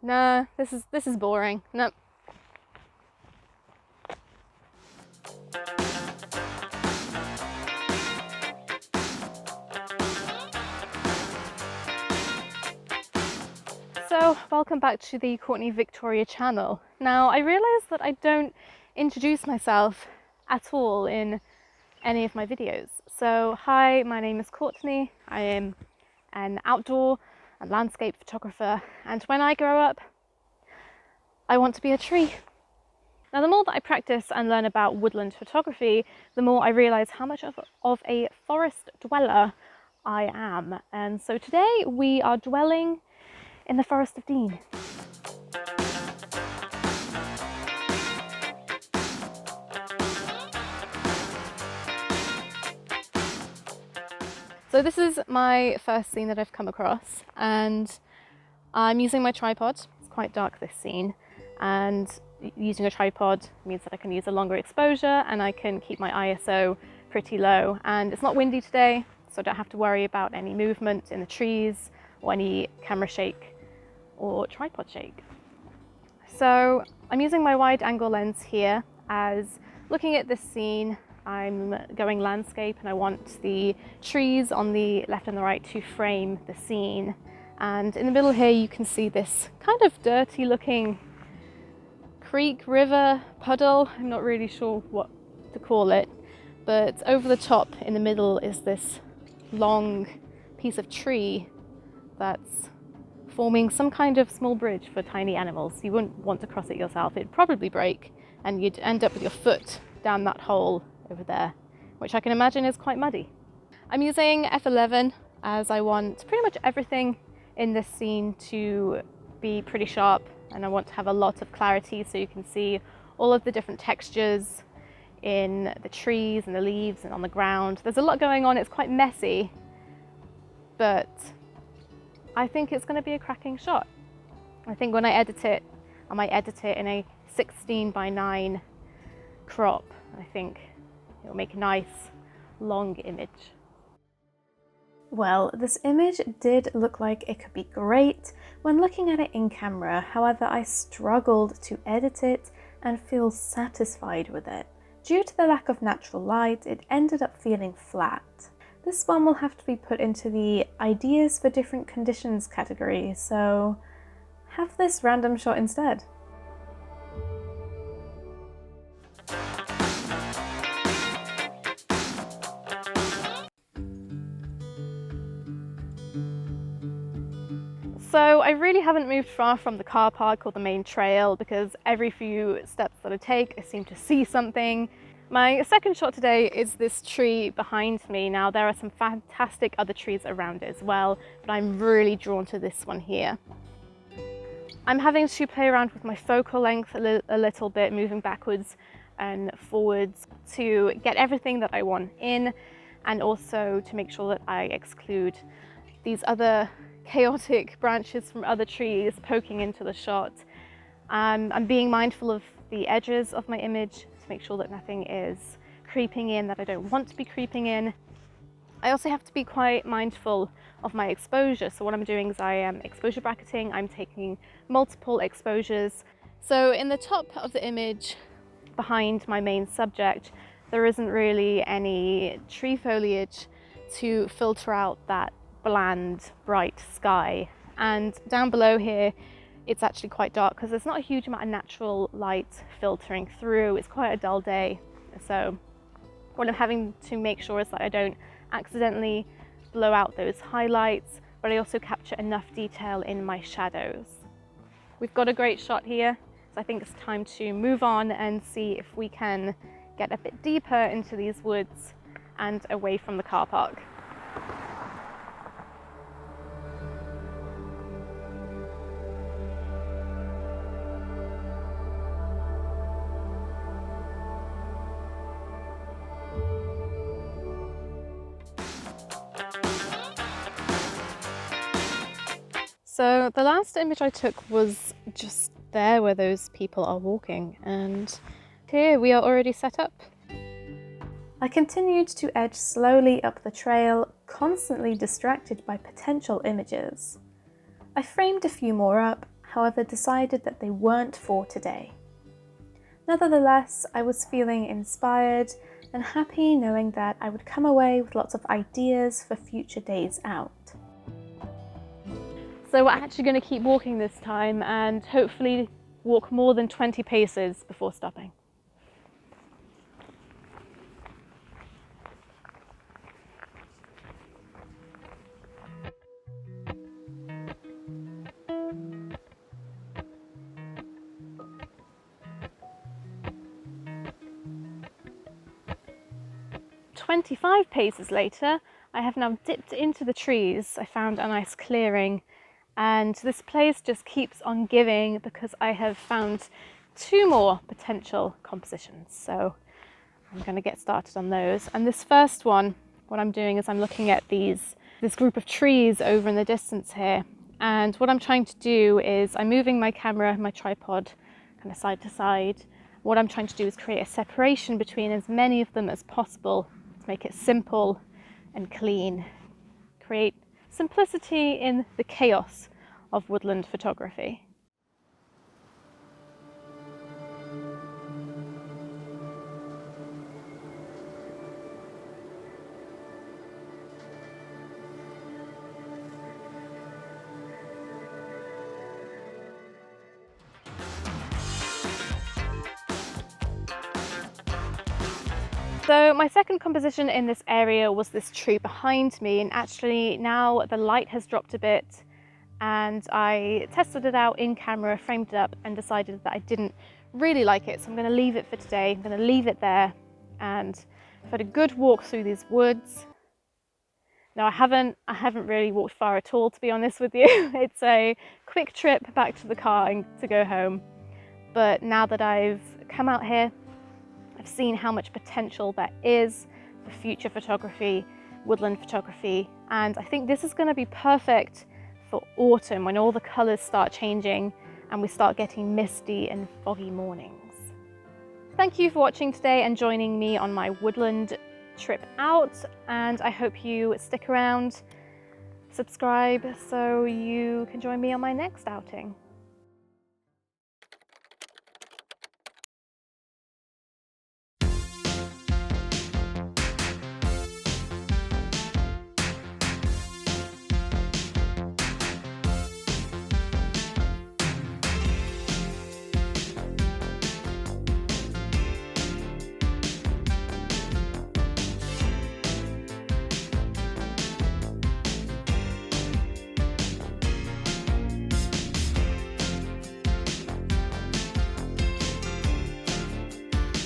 Nah, this is boring. No. So, welcome back to the Courtney Victoria channel. Now, I realised that I don't introduce myself at all in any of my videos. So, hi, my name is Courtney. I am an outdoor and landscape photographer, and when I grow up, I want to be a tree. Now, the more that I practice and learn about woodland photography, the more I realise how much of a forest dweller I am. And so today we are dwelling in the Forest of Dean. So this is my first scene that I've come across, and I'm using my tripod. It's quite dark, this scene, and using a tripod means that I can use a longer exposure and I can keep my ISO pretty low. And it's not windy today, so I don't have to worry about any movement in the trees or any camera shake or tripod shake. So I'm using my wide angle lens here as looking at this scene. I'm going landscape and I want the trees on the left and the right to frame the scene. And in the middle here you can see this kind of dirty looking creek, river, puddle. I'm not really sure what to call it, but over the top in the middle is this long piece of tree that's forming some kind of small bridge for tiny animals. You wouldn't want to cross it yourself. It'd probably break and you'd end up with your foot down that hole over there, which I can imagine is quite muddy. I'm using f11 as I want pretty much everything in this scene to be pretty sharp, and I want to have a lot of clarity so you can see all of the different textures in the trees and the leaves and on the ground. There's a lot going on. It's quite messy, but I think it's going to be a cracking shot. I think when I edit it, I might edit it in a 16:9 crop. I think it'll make a nice long image. Well, this image did look like it could be great when looking at it in camera. However, I struggled to edit it and feel satisfied with it. Due to the lack of natural light, it ended up feeling flat. This one will have to be put into the ideas for different conditions category, so have this random shot instead. So I really haven't moved far from the car park or the main trail, because every few steps that I take, I seem to see something. My second shot today is this tree behind me. Now, there are some fantastic other trees around it as well, but I'm really drawn to this one here. I'm having to play around with my focal length a little bit, moving backwards and forwards to get everything that I want in, and also to make sure that I exclude these other chaotic branches from other trees poking into the shot. I'm being mindful of the edges of my image to make sure that nothing is creeping in that I don't want to be creeping in. I also have to be quite mindful of my exposure. So what I'm doing is I am exposure bracketing. I'm taking multiple exposures. So in the top of the image behind my main subject, there isn't really any tree foliage to filter out that bland, bright sky. And down below here, it's actually quite dark because there's not a huge amount of natural light filtering through. It's quite a dull day. So what I'm having to make sure is that I don't accidentally blow out those highlights, but I also capture enough detail in my shadows. We've got a great shot here, so I think it's time to move on and see if we can get a bit deeper into these woods and away from the car park. So the last image I took was just there where those people are walking, and here we are already set up. I continued to edge slowly up the trail, constantly distracted by potential images. I framed a few more up, however decided that they weren't for today. Nevertheless, I was feeling inspired and happy knowing that I would come away with lots of ideas for future days out. So we're actually going to keep walking this time and hopefully walk more than 20 paces before stopping. "25 paces later, I have now dipped into the trees. I found a nice clearing, and this place just keeps on giving because I have found 2 more potential compositions. So I'm going to get started on those. And this first one, what I'm doing is I'm looking at this group of trees over in the distance here. And what I'm trying to do is I'm moving my camera, my tripod, kind of side to side. What I'm trying to do is create a separation between as many of them as possible to make it simple and clean. Create simplicity in the chaos of woodland photography. So my second composition in this area was this tree behind me, and actually now the light has dropped a bit and I tested it out in camera, framed it up and decided that I didn't really like it. So I'm going to leave it for today. I'm going to leave it there, and I've had a good walk through these woods. Now I haven't really walked far at all, to be honest with you. It's a quick trip back to the car and to go home. But now that I've come out here, I've seen how much potential there is for future photography, woodland photography, and I think this is going to be perfect for autumn when all the colours start changing and we start getting misty and foggy mornings. Thank you for watching today and joining me on my woodland trip out, and I hope you stick around, subscribe so you can join me on my next outing.